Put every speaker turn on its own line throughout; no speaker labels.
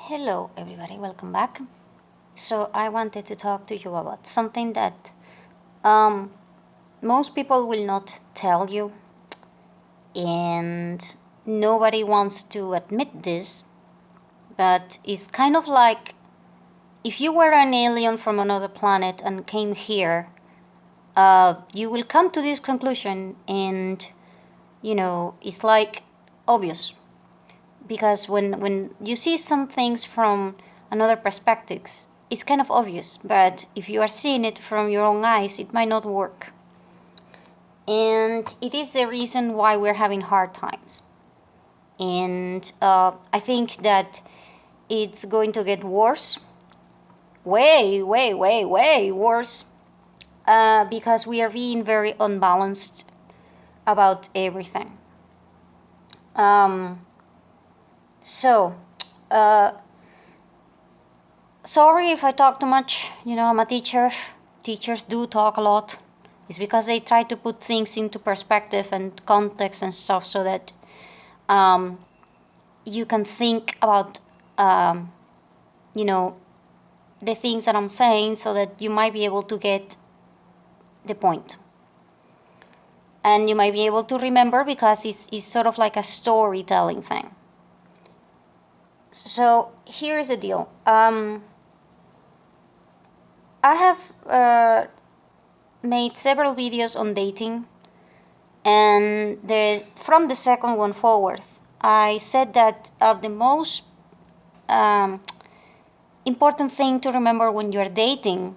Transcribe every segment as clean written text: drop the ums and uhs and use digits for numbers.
Hello, everybody, welcome back. So, I wanted to talk to you about something that um, most people will not tell you, and nobody wants to admit this, but it's kind of like if you were an alien from another planet and came here, you will come to this conclusion, and it's like obvious because when you see some things from another perspective, it's kind of obvious, but if you are seeing it from your own eyes, it might not work. And it is the reason why we're having hard times. And I think that it's going to get worse, way, way, way, way worse, because we are being very unbalanced about everything. So, uh, sorry if I talk too much. I'm a teacher. Teachers do talk a lot. It's because they try to put things into perspective and context and stuff so that you can think about, the things that I'm saying so that you might be able to get the point. And you might be able to remember because it's sort of like a storytelling thing. So here's the deal. I have made several videos on dating, and from the second one forward, I said that the most important thing to remember when you're dating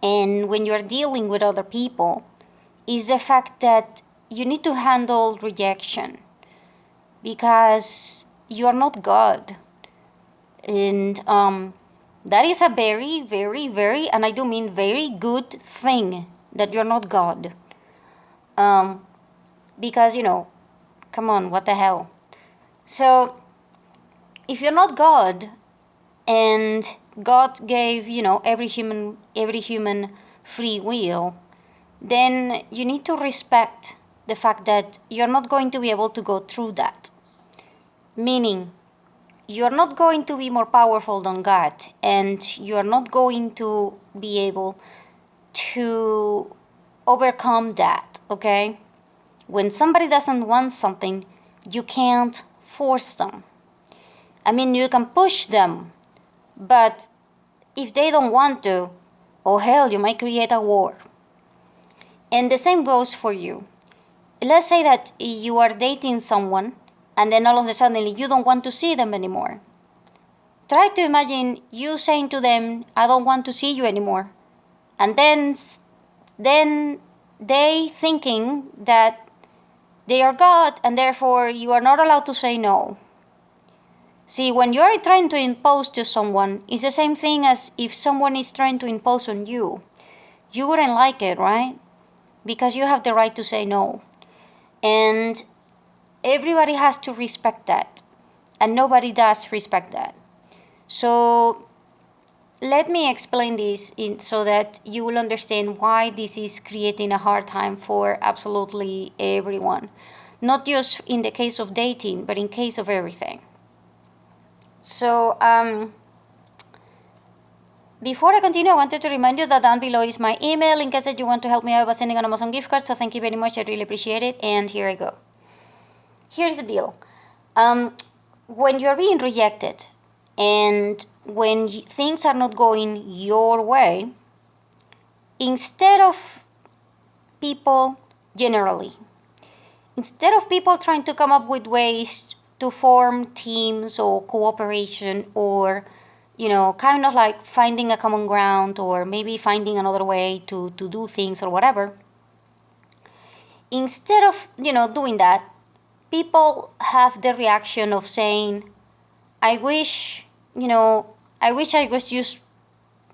and when you're dealing with other people is the fact that you need to handle rejection because you're not God. And that is a very, very, very, and I do mean very good thing that you're not God. Because, come on, what the hell? So, if you're not God, and God gave, every human free will, then you need to respect the fact that you're not going to be able to go through that. Meaning, you're not going to be more powerful than God, and you're not going to be able to overcome that, okay? When somebody doesn't want something, you can't force them. I mean, you can push them, but if they don't want to, oh hell, you might create a war. And the same goes for you. Let's say that you are dating someone and then all of a sudden you don't want to see them anymore. Try to imagine you saying to them, I don't want to see you anymore. And then they thinking that they are God and therefore you are not allowed to say no. See, when you are trying to impose to someone, it's the same thing as if someone is trying to impose on you. You wouldn't like it, right? Because you have the right to say no. And everybody has to respect that. And nobody does respect that. So let me explain this so that you will understand why this is creating a hard time for absolutely everyone. Not just in the case of dating, but in case of everything. So, before I continue, I wanted to remind you that down below is my email in case that you want to help me out by sending an Amazon gift card. So thank you very much. I really appreciate it. And here I go. Here's the deal. When you're being rejected and when things are not going your way, instead of people generally, instead of people trying to come up with ways to form teams or cooperation or kind of like finding a common ground or maybe finding another way to do things or whatever. Instead of, doing that, people have the reaction of saying, I wish I was just,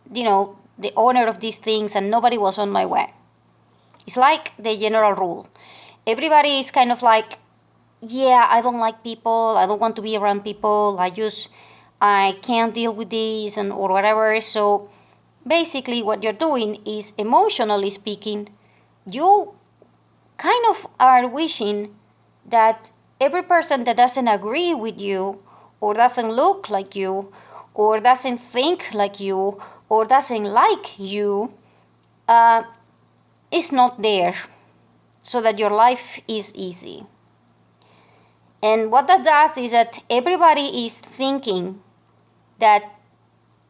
the owner of these things and nobody was on my way. It's like the general rule. Everybody is kind of like, yeah, I don't like people. I don't want to be around people. I can't deal with this or whatever. So basically what you're doing is, emotionally speaking, you kind of are wishing that every person that doesn't agree with you or doesn't look like you, or doesn't think like you, or doesn't like you, is not there, so that your life is easy. And what that does is that everybody is thinking that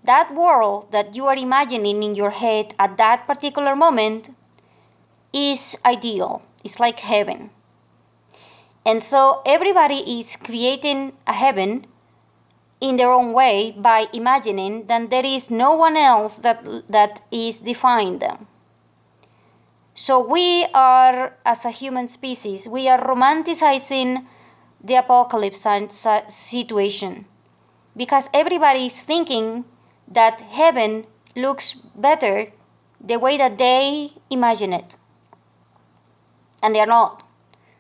that world that you are imagining in your head at that particular moment is ideal. It's like heaven. And so everybody is creating a heaven in their own way by imagining that there is no one else that is defying them. So we are, as a human species, we are romanticizing the apocalypse situation, because everybody is thinking that heaven looks better the way that they imagine it. And they are not.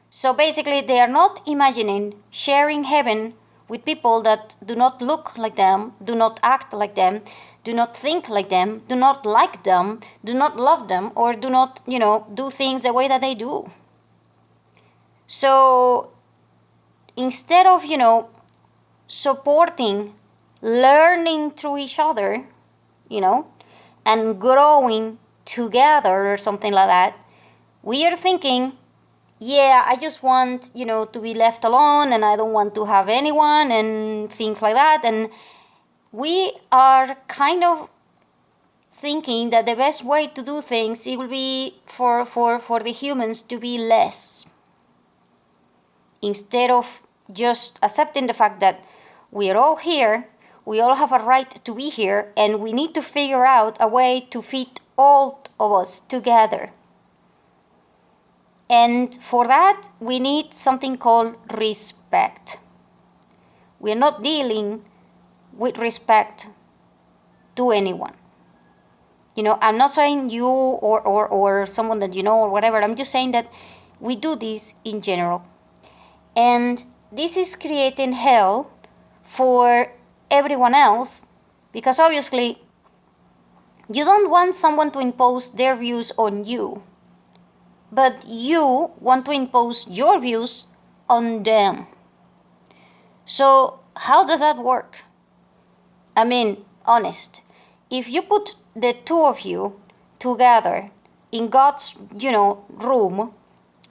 So basically, they are not imagining sharing heaven with people that do not look like them, do not act like them, do not think like them, do not like them, do not love them, or do not, do things the way that they do. So instead of, supporting, learning through each other, and growing together or something like that, we are thinking, yeah, I just want, to be left alone, and I don't want to have anyone and things like that. And we are kind of thinking that the best way to do things, it will be for the humans to be less, instead of just accepting the fact that we are all here, we all have a right to be here, and we need to figure out a way to fit all of us together. And for that, we need something called respect. We are not dealing with respect to anyone. I'm not saying you or someone that you know or whatever. I'm just saying that we do this in general. And this is creating hell for everyone else, because obviously you don't want someone to impose their views on you, but you want to impose your views on them. So how does that work? I mean, honest. If you put the two of you together in God's, room,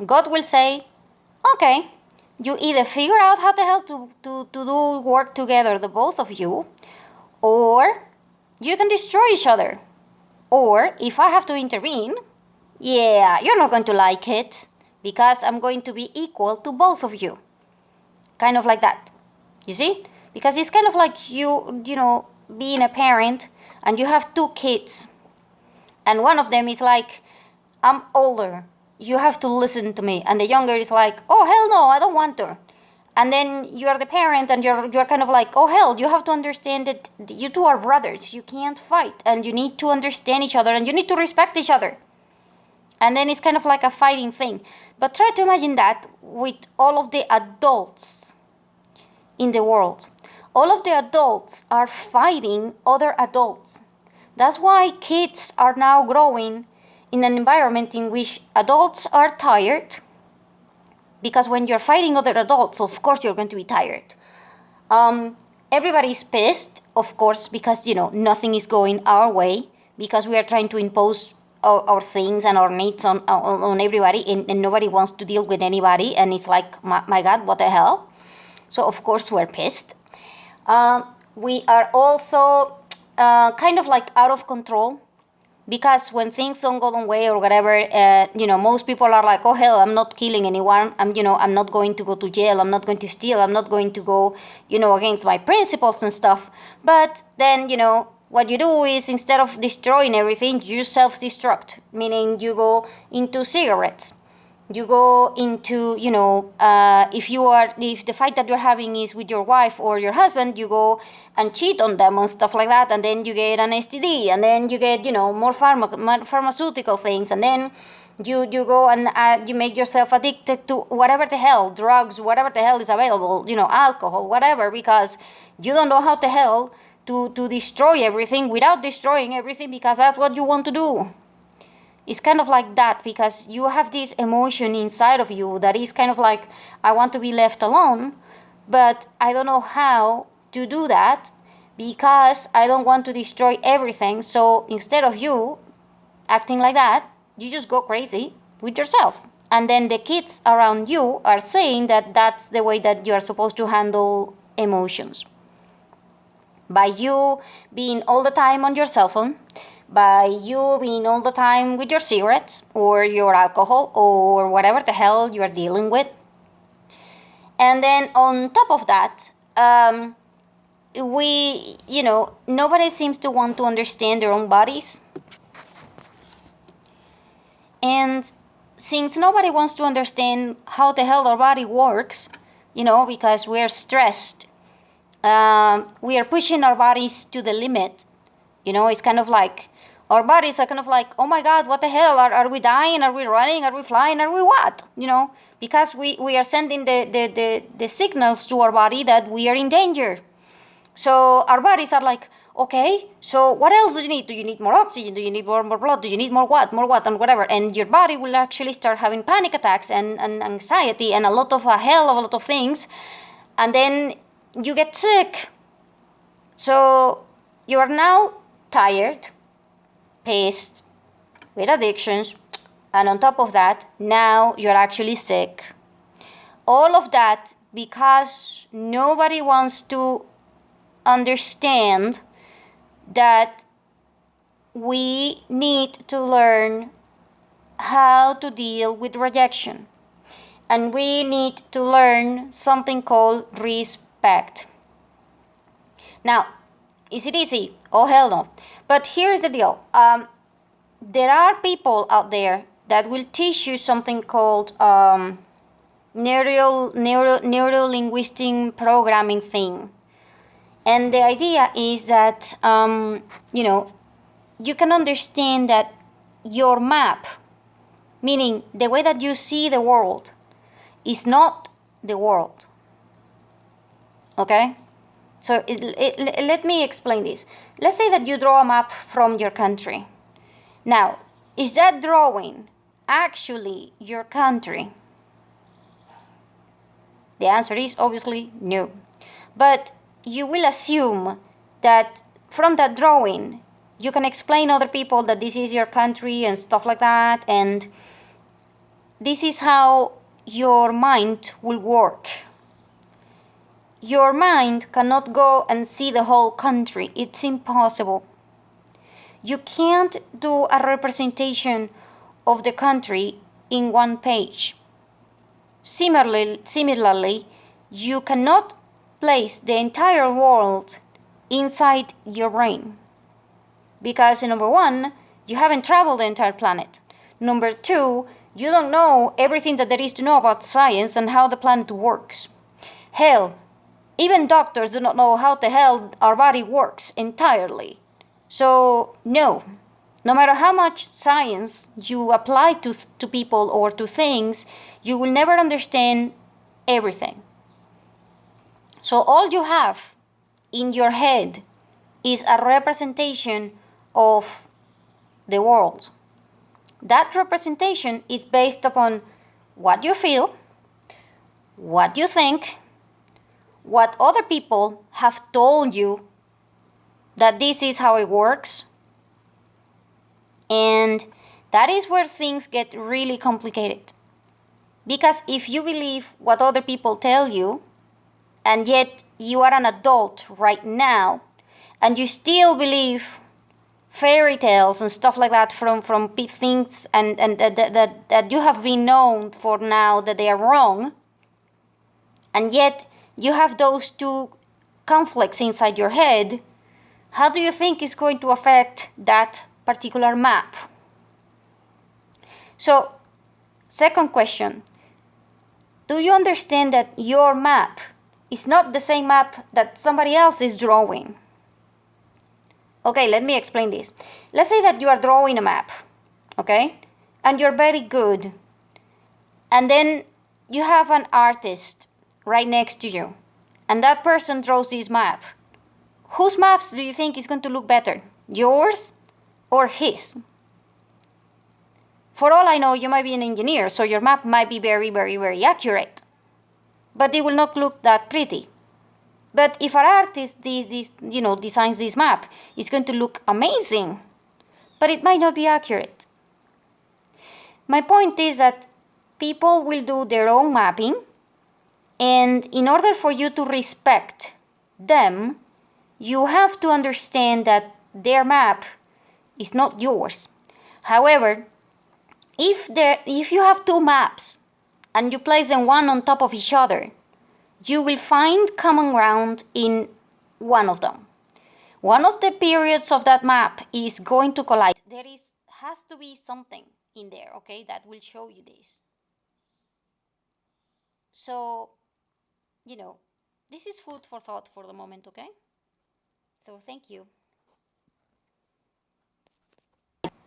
God will say, okay, you either figure out how the hell to do work together, the both of you, or you can destroy each other. Or if I have to intervene, yeah, you're not going to like it, because I'm going to be equal to both of you. Kind of like that. You see? Because it's kind of like you being a parent and you have two kids. And one of them is like, I'm older, you have to listen to me. And the younger is like, oh, hell no, I don't want to. And then you're the parent and you're kind of like, oh, hell, you have to understand that you two are brothers. You can't fight. And you need to understand each other and you need to respect each other. And then it's kind of like a fighting thing. But try to imagine that with all of the adults in the world. All of the adults are fighting other adults. That's why kids are now growing in an environment in which adults are tired. Because when you're fighting other adults, of course you're going to be tired. Everybody's pissed, of course, because, nothing is going our way. Because we are trying to impose our things and our needs on everybody. And nobody wants to deal with anybody. And it's like, my God, what the hell? So, of course, we're pissed. We are also kind of like out of control, because when things don't go the way or whatever, most people are like, oh, hell, I'm not killing anyone. I'm not going to go to jail. I'm not going to steal. I'm not going to go, against my principles and stuff. But then, what you do is, instead of destroying everything, you self-destruct, meaning you go into cigarettes. You go into, if the fight that you're having is with your wife or your husband, you go and cheat on them and stuff like that, and then you get an STD, and then you get, more pharmaceutical things, and then you go and you make yourself addicted to whatever the hell, drugs, whatever the hell is available, alcohol, whatever, because you don't know how the hell to destroy everything without destroying everything, because that's what you want to do. It's kind of like that, because you have this emotion inside of you that is kind of like, I want to be left alone, but I don't know how to do that because I don't want to destroy everything. So instead of you acting like that, you just go crazy with yourself. And then the kids around you are saying that that's the way that you are supposed to handle emotions. By you being all the time on your cell phone, by you being all the time with your cigarettes or your alcohol or whatever the hell you are dealing with. And then on top of that, nobody seems to want to understand their own bodies. And since nobody wants to understand how the hell our body works, because we're stressed, we are pushing our bodies to the limit. It's kind of like our bodies are kind of like, oh my God, what the hell? Are we dying? Are we running? Are we flying? Are we what? Because we are sending the signals to our body that we are in danger. So our bodies are like, okay, so what else do you need? Do you need more oxygen? Do you need more blood? Do you need more what, and whatever? And your body will actually start having panic attacks and anxiety and a lot of things. And then you get sick. So you are now tired, pissed, with addictions, and on top of that, now you're actually sick. All of that because nobody wants to understand that we need to learn how to deal with rejection. And we need to learn something called respect. Now, is it easy? Oh, hell no. But here's the deal. There are people out there that will teach you something called neuro-linguistic programming thing. And the idea is that, you can understand that your map, meaning the way that you see the world, is not the world. Okay? So let me explain this. Let's say that you draw a map from your country. Now, is that drawing actually your country? The answer is obviously no. But you will assume that from that drawing, you can explain other people that this is your country and stuff like that. And this is how your mind will work. Your mind cannot go and see the whole country. It's impossible. You can't do a representation of the country in one page. Similarly, you cannot place the entire world inside your brain. Because number one, you haven't traveled the entire planet. Number two, you don't know everything that there is to know about science and how the planet works. Hell, even doctors do not know how the hell our body works entirely. So, no matter how much science you apply to people or to things, you will never understand everything. So all you have in your head is a representation of the world. That representation is based upon what you feel, what you think, what other people have told you that this is how it works. And that is where things get really complicated. Because if you believe what other people tell you, and yet you are an adult right now, and you still believe fairy tales and stuff like that from things and that you have been known for now that they are wrong, and yet you have those two conflicts inside your head, how do you think it's going to affect that particular map? So, second question, do you understand that your map is not the same map that somebody else is drawing? Okay, let me explain this. Let's say that you are drawing a map, okay? And you're very good. And then you have an artist right next to you. And that person draws this map. Whose maps do you think is going to look better? Yours or his? For all I know, you might be an engineer, so your map might be very, very, very accurate. But it will not look that pretty. But if an artist designs this map, it's going to look amazing, but it might not be accurate. My point is that people will do their own mapping, and in order for you to respect them, you have to understand that their map is not yours. However, if you have two maps and you place them one on top of each other, you will find common ground in one of them. One of the periods of that map is going to collide. Has to be something in there, okay, that will show you this. So, this is food for thought for the moment, okay? So thank you.